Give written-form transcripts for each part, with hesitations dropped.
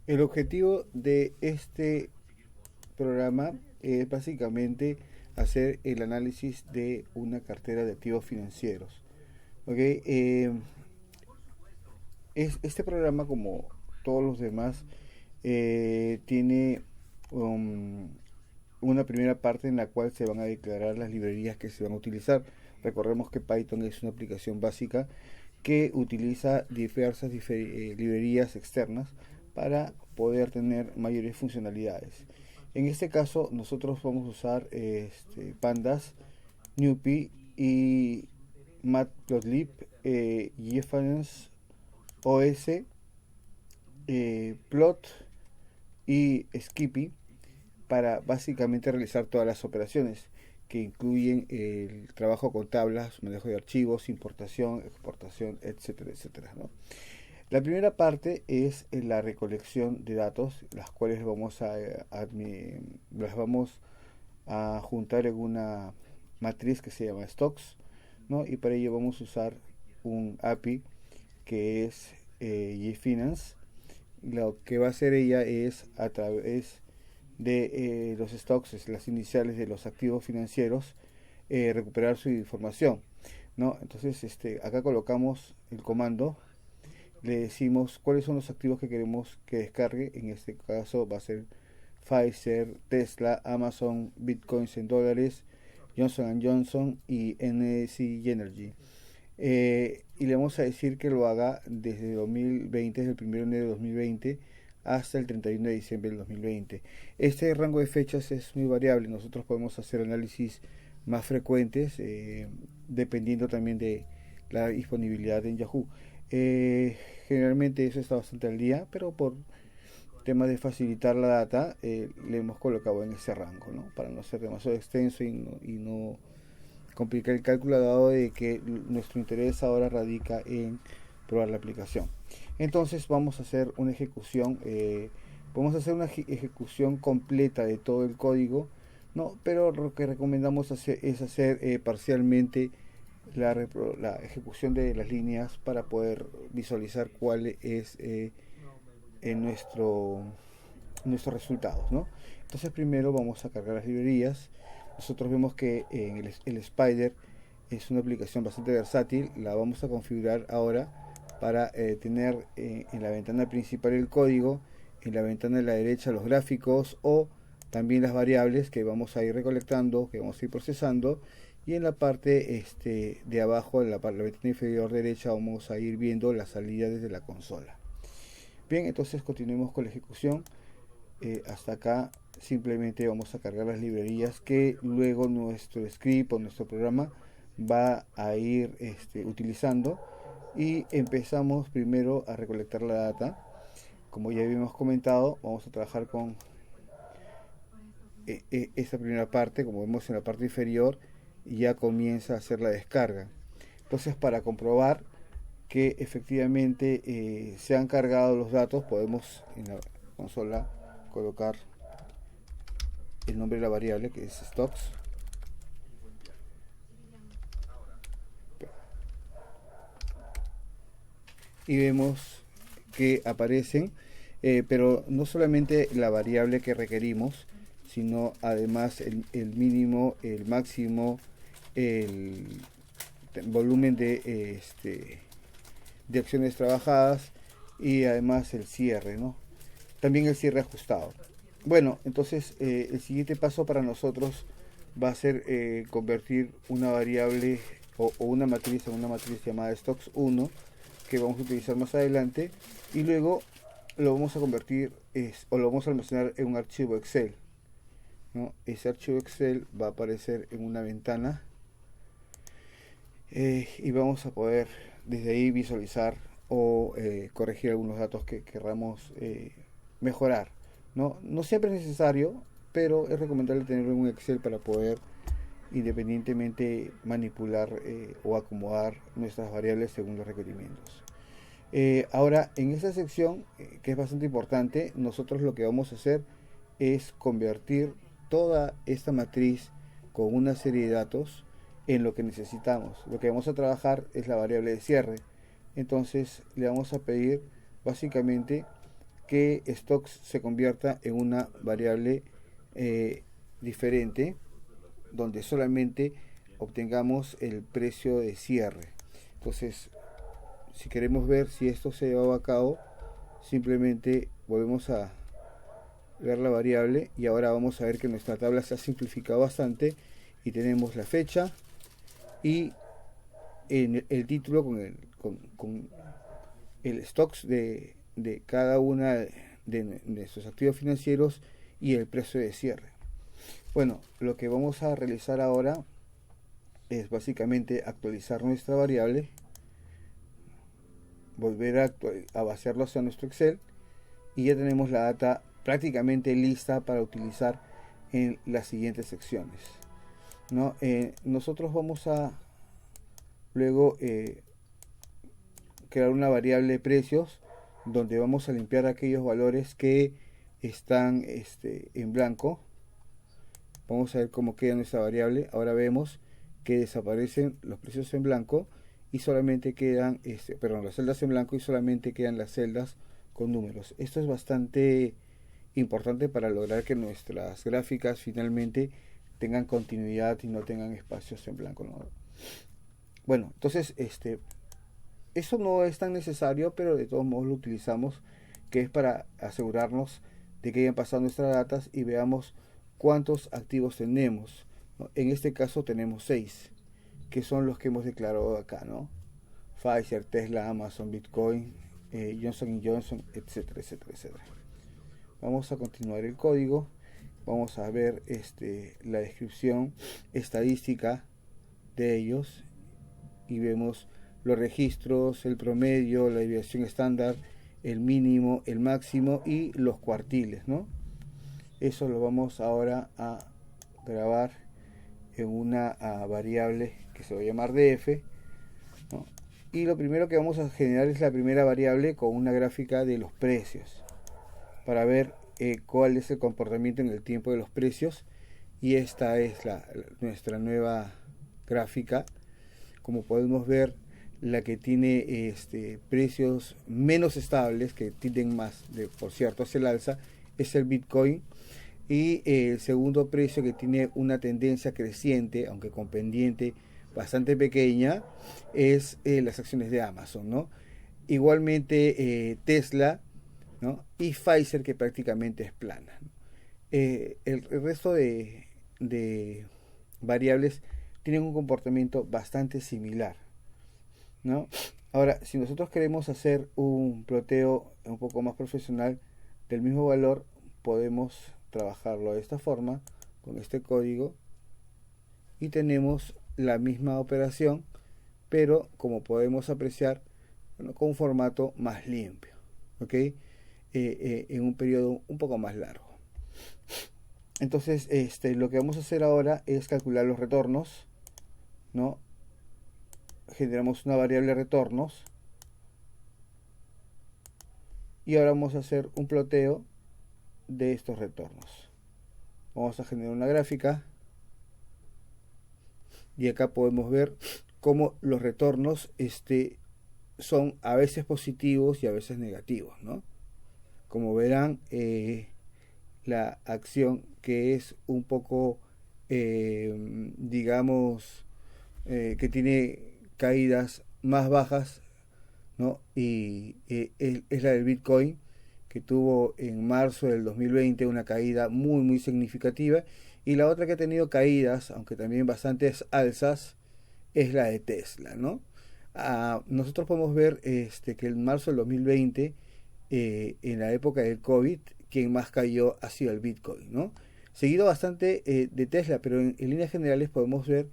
El objetivo de este programa es básicamente hacer el análisis de una cartera de activos financieros. ¿Ok? Este programa, como todos los demás, tiene um, una primera parte en la cual se van a declarar las librerías que se van a utilizar. Recordemos que Python es una aplicación básica que utiliza diversas librerías externas para poder tener mayores funcionalidades. En este caso nosotros vamos a usar Pandas, NumPy y Matplotlib, GeForce OS, Plot y Skippy para básicamente realizar todas las operaciones que incluyen el trabajo con tablas, manejo de archivos, importación, exportación, etcétera, etcétera, ¿no? La primera parte es la recolección de datos, las cuales las vamos a juntar en una matriz que se llama stocks, ¿no? Y para ello vamos a usar un API que es GFinance. Lo que va a hacer ella es a través de los stocks, las iniciales de los activos financieros, recuperar su información, ¿no? Entonces, acá colocamos el comando, le decimos cuáles son los activos que queremos que descargue. En este caso va a ser Pfizer, Tesla, Amazon, Bitcoins en dólares, Johnson Johnson y NSC Energy. Y le vamos a decir que lo haga desde 2020, desde el 1 de enero de 2020 hasta el 31 de diciembre del 2020. Este rango de fechas es muy variable. Nosotros podemos hacer análisis más frecuentes dependiendo también de la disponibilidad en Yahoo. Generalmente eso está bastante al día, pero por temas de facilitar la data le hemos colocado en ese rango, ¿no? Para no ser demasiado extenso y no complicar el cálculo, dado de que nuestro interés ahora radica en probar la aplicación. Entonces vamos a hacer una ejecución completa de todo el código, ¿no? Pero lo que recomendamos es hacer parcialmente la ejecución de las líneas para poder visualizar cuál es nuestro, nuestros resultados, ¿no? Entonces primero vamos a cargar las librerías. Nosotros vemos que en el Spider es una aplicación bastante versátil. La vamos a configurar ahora para tener en la ventana principal el código, en la ventana de la derecha los gráficos o también las variables que vamos a ir recolectando, que vamos a ir procesando, y en la parte de abajo, en la ventana inferior derecha, vamos a ir viendo la salida desde la consola. Bien, entonces continuemos con la ejecución. Hasta acá simplemente vamos a cargar las librerías que luego nuestro script o nuestro programa va a ir utilizando, y empezamos primero a recolectar la data. Como ya habíamos comentado, vamos a trabajar con esta primera parte. Como vemos en la parte inferior, ya comienza a hacer la descarga. Entonces, para comprobar que efectivamente se han cargado los datos, podemos en la consola colocar el nombre de la variable, que es stocks, y vemos que aparecen, pero no solamente la variable que requerimos, sino además el mínimo, el máximo, el volumen de acciones trabajadas, y además el cierre, ¿no? También el cierre ajustado. Bueno, entonces el siguiente paso para nosotros va a ser convertir una variable o una matriz en una matriz llamada stocks1, que vamos a utilizar más adelante, y luego lo vamos a convertir o lo vamos a almacenar en un archivo Excel, ¿no? Ese archivo Excel va a aparecer en una ventana y vamos a poder desde ahí visualizar o corregir algunos datos que querramos mejorar, ¿no? No siempre es necesario, pero es recomendable tenerlo en un Excel para poder independientemente manipular o acomodar nuestras variables según los requerimientos. Ahora, en esta sección, que es bastante importante, nosotros lo que vamos a hacer es convertir toda esta matriz con una serie de datos en lo que necesitamos. Lo que vamos a trabajar es la variable de cierre. Entonces le vamos a pedir básicamente que stocks se convierta en una variable diferente, donde solamente obtengamos el precio de cierre. Entonces, si queremos ver si esto se lleva a cabo, simplemente volvemos a ver la variable y ahora vamos a ver que nuestra tabla se ha simplificado bastante y tenemos la fecha y en el título con el stocks de cada una de nuestros activos financieros y el precio de cierre. Bueno, lo que vamos a realizar ahora es básicamente actualizar nuestra variable, volver a vaciarlo hacia nuestro Excel y ya tenemos la data prácticamente lista para utilizar en las siguientes secciones, ¿no? Nosotros vamos a luego crear una variable de precios donde vamos a limpiar aquellos valores que están en blanco. Vamos a ver cómo queda nuestra variable. Ahora vemos que desaparecen los precios en blanco y solamente quedan, las celdas en blanco y solamente quedan las celdas con números. Esto es bastante importante para lograr que nuestras gráficas finalmente tengan continuidad y no tengan espacios en blanco, ¿no? Bueno, entonces eso no es tan necesario, pero de todos modos lo utilizamos, que es para asegurarnos de que hayan pasado nuestras datas y veamos cuántos activos tenemos, ¿no? En este caso tenemos 6, que son los que hemos declarado acá, ¿no? Pfizer, Tesla, Amazon, Bitcoin, Johnson Johnson, etcétera, etcétera, etcétera. Vamos a continuar el código, vamos a ver la descripción estadística de ellos y vemos los registros, el promedio, la desviación estándar, el mínimo, el máximo y los cuartiles, ¿no? Eso lo vamos ahora a grabar en una variable que se va a llamar df, ¿no? Y lo primero que vamos a generar es la primera variable con una gráfica de los precios para ver cuál es el comportamiento en el tiempo de los precios, y esta es nuestra nueva gráfica. Como podemos ver, la que tiene precios menos estables, que tienden más, por cierto, hacia el alza, es el Bitcoin, y el segundo precio que tiene una tendencia creciente, aunque con pendiente bastante pequeña, es las acciones de Amazon, ¿no? Igualmente Tesla, ¿no? Y Pfizer, que prácticamente es plana. El resto de variables tienen un comportamiento bastante similar, ¿no? Ahora, si nosotros queremos hacer un ploteo un poco más profesional del mismo valor, podemos trabajarlo de esta forma, con este código, y tenemos la misma operación, pero como podemos apreciar, bueno, con un formato más limpio, ¿ok? En un periodo un poco más largo. Entonces, lo que vamos a hacer ahora es calcular los retornos, ¿no? Generamos una variable retornos y ahora vamos a hacer un ploteo de estos retornos. Vamos a generar una gráfica y acá podemos ver cómo los retornos son a veces positivos y a veces negativos, ¿no? Como verán, la acción que es un poco, digamos, que tiene caídas más bajas, ¿no? Y es la del Bitcoin, que tuvo en marzo del 2020 una caída muy muy significativa, y la otra que ha tenido caídas, aunque también bastantes alzas, es la de Tesla, ¿no? Nosotros podemos ver que en marzo del 2020, en la época del COVID, quien más cayó ha sido el Bitcoin, ¿no? Seguido bastante de Tesla, pero en líneas generales podemos ver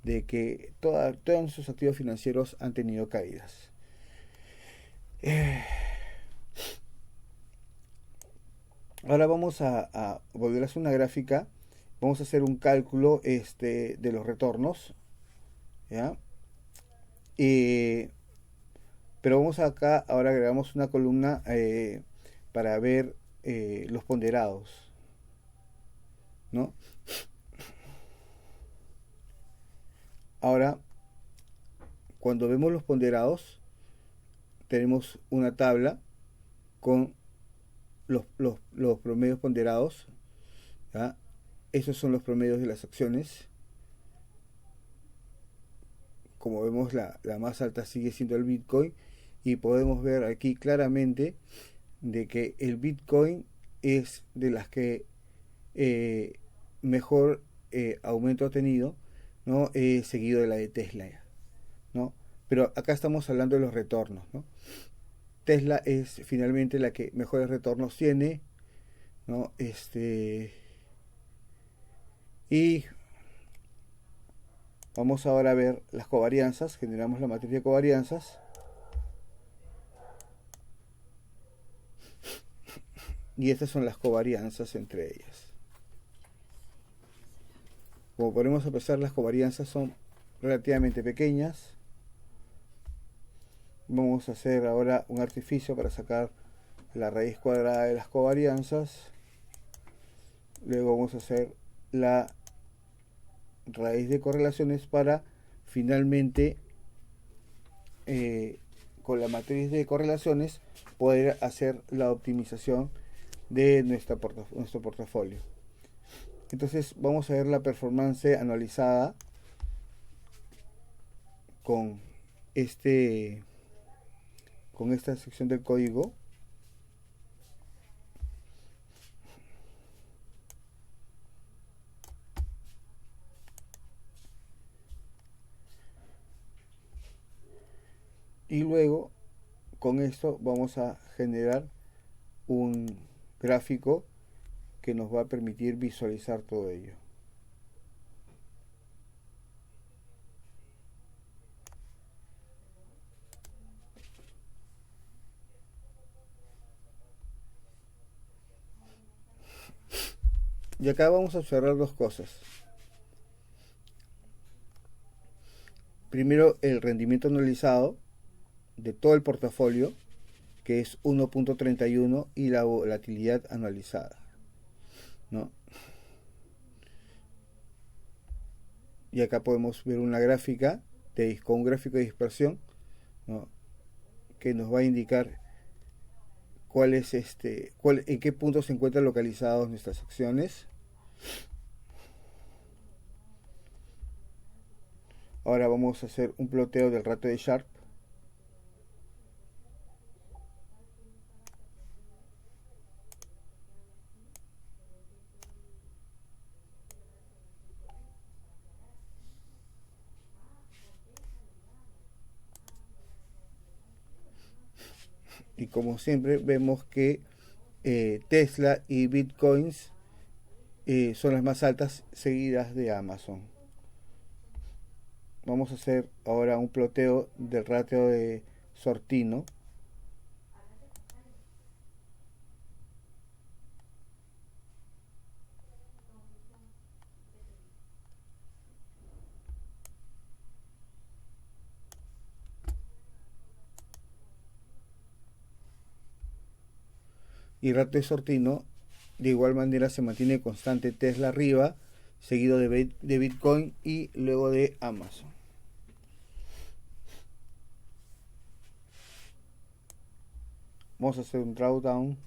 de que todos nuestros activos financieros han tenido caídas. Ahora vamos a volver a hacer una gráfica. Vamos a hacer un cálculo de los retornos, ¿ya? Pero vamos acá, ahora agregamos una columna para ver los ponderados, ¿no? Ahora, cuando vemos los ponderados, tenemos una tabla con los promedios ponderados, ¿ya? Esos son los promedios de las acciones. Como vemos, la más alta sigue siendo el Bitcoin, y podemos ver aquí claramente de que el Bitcoin es de las que mejor aumento ha tenido, ¿no? Seguido de la de Tesla, ¿no? Pero acá estamos hablando de los retornos, ¿no? Tesla es finalmente la que mejores retornos tiene, ¿no? Y vamos ahora a ver las covarianzas. Generamos la matriz de covarianzas. Y estas son las covarianzas entre ellas. Como podemos apreciar, las covarianzas son relativamente pequeñas. Vamos a hacer ahora un artificio para sacar la raíz cuadrada de las covarianzas. Luego vamos a hacer la raíz de correlaciones para finalmente con la matriz de correlaciones poder hacer la optimización de nuestro portafolio. Entonces vamos a ver la performance anualizada con esta sección del código. Y luego con esto vamos a generar un gráfico que nos va a permitir visualizar todo ello. Y acá vamos a observar dos cosas. Primero, el rendimiento anualizado de todo el portafolio, que es 1.31, y la volatilidad anualizada, ¿no? Y acá podemos ver una gráfica con un gráfico de dispersión, ¿no? Que nos va a indicar cuál es en qué punto se encuentran localizadas nuestras acciones. Ahora vamos a hacer un ploteo del ratio de Sharpe. Y como siempre vemos que Tesla y Bitcoins son las más altas, seguidas de Amazon. Vamos a hacer ahora un ploteo del ratio de Sortino. Y ratio de Sortino de igual manera se mantiene constante. Tesla arriba, seguido de Bitcoin y luego de Amazon. Vamos a hacer un drawdown.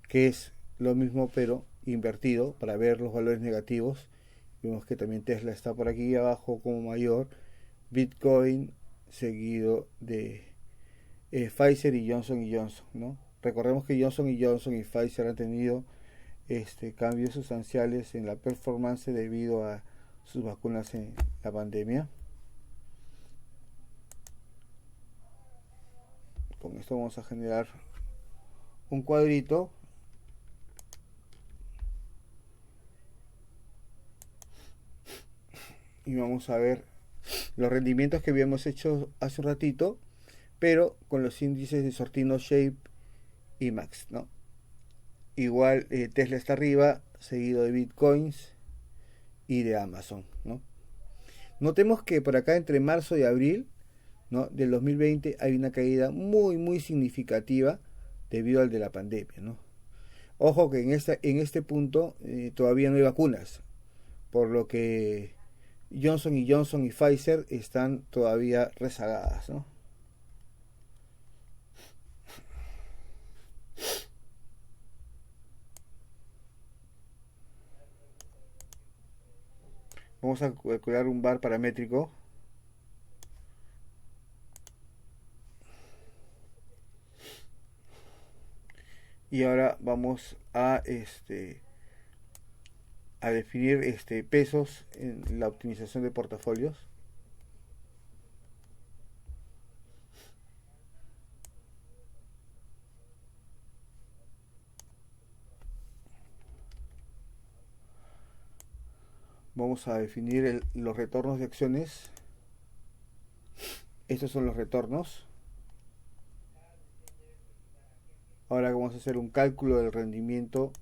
Que es lo mismo pero invertido para ver los valores negativos. Vemos que también Tesla está por aquí abajo como mayor. Bitcoin seguido de Pfizer y Johnson Johnson, ¿no? Recordemos que Johnson Johnson y Pfizer han tenido cambios sustanciales en la performance debido a sus vacunas en la pandemia. Con esto vamos a generar un cuadrito y vamos a ver los rendimientos que habíamos hecho hace un ratito, pero con los índices de Sortino, Shape y Max, ¿no? Igual Tesla está arriba, seguido de Bitcoins y de Amazon, ¿no? Notemos que por acá entre marzo y abril, ¿no?, del 2020 hay una caída muy significativa debido al de la pandemia, ¿no? Ojo que en este punto todavía no hay vacunas, por lo que Johnson y Johnson y Pfizer están todavía rezagadas, ¿no? Vamos a calcular un bar paramétrico. Y ahora vamos a definir pesos en la optimización de portafolios. Vamos a definir los retornos de acciones. Estos son los retornos. Ahora vamos a hacer un cálculo del rendimiento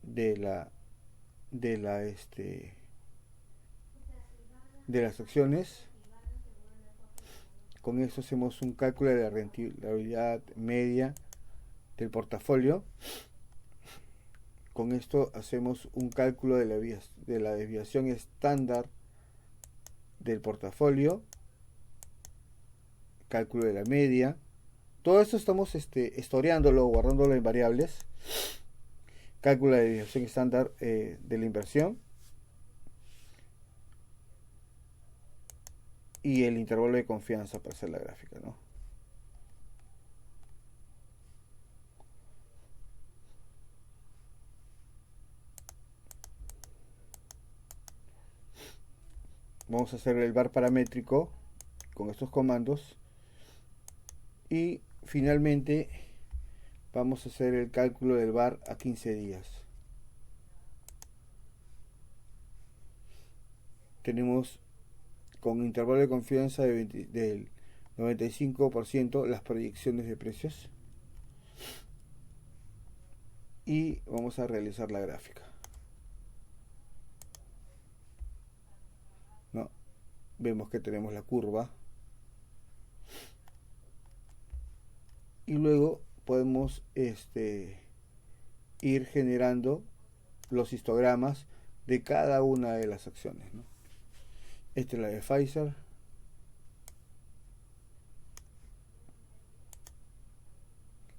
de las acciones. Con esto hacemos un cálculo de la rentabilidad media del portafolio. Con esto hacemos un cálculo de la desviación estándar del portafolio, cálculo de la media. Todo esto estamos historiándolo, guardándolo en variables. Cálculo de desviación estándar de la inversión y el intervalo de confianza para hacer la gráfica, ¿no? Vamos a hacer el bar paramétrico con estos comandos y finalmente vamos a hacer el cálculo del bar a 15 días. Tenemos con intervalo de confianza del 95% las proyecciones de precios y vamos a realizar la gráfica, ¿no? Vemos que tenemos la curva y luego podemos ir generando los histogramas de cada una de las acciones, ¿no? Esta es la de Pfizer,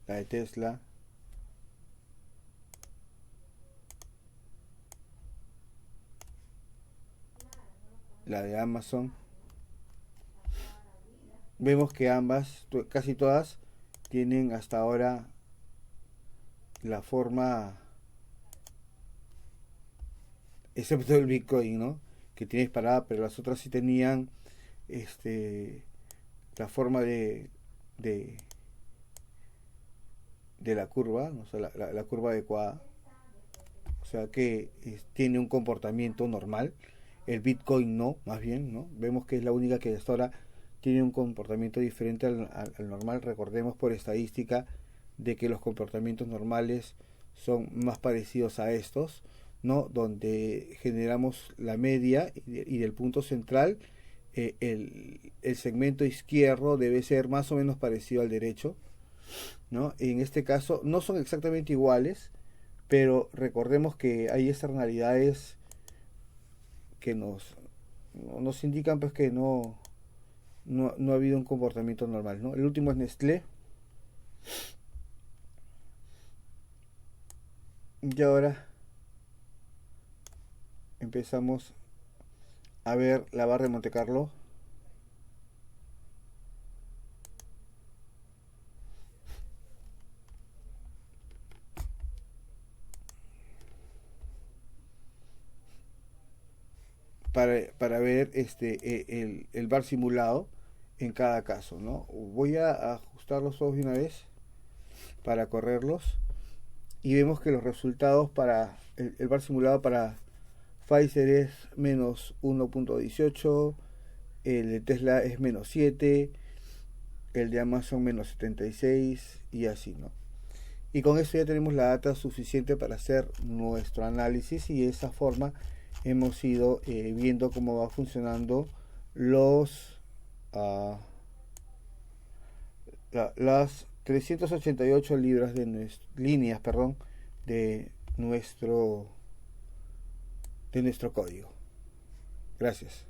la de Tesla, la de Amazon. Vemos que ambas, casi todas, tienen hasta ahora la forma, excepto el Bitcoin, ¿no?, que tiene disparada, pero las otras sí tenían la forma de la curva, ¿no? O sea, la curva adecuada, o sea que tiene un comportamiento normal. El Bitcoin no, más bien, ¿no? Vemos que es la única que hasta ahora tiene un comportamiento diferente al normal. Recordemos por estadística de que los comportamientos normales son más parecidos a estos, ¿no?, donde generamos la media y del punto central el segmento izquierdo debe ser más o menos parecido al derecho, ¿no? En este caso no son exactamente iguales, pero recordemos que hay externalidades que nos indican pues que no ha habido un comportamiento normal, ¿no? El último es Nestlé. Y ahora empezamos a ver la barra de Monte Carlo. Para ver el bar simulado en cada caso, ¿no? Voy a ajustarlos todos de una vez para correrlos y vemos que los resultados para el bar simulado para Pfizer es menos 1.18, el de Tesla es menos 7, el de Amazon menos 76 y así, ¿no? Y con eso ya tenemos la data suficiente para hacer nuestro análisis y de esa forma hemos ido viendo cómo va funcionando las 388 líneas de nuestro código. Gracias.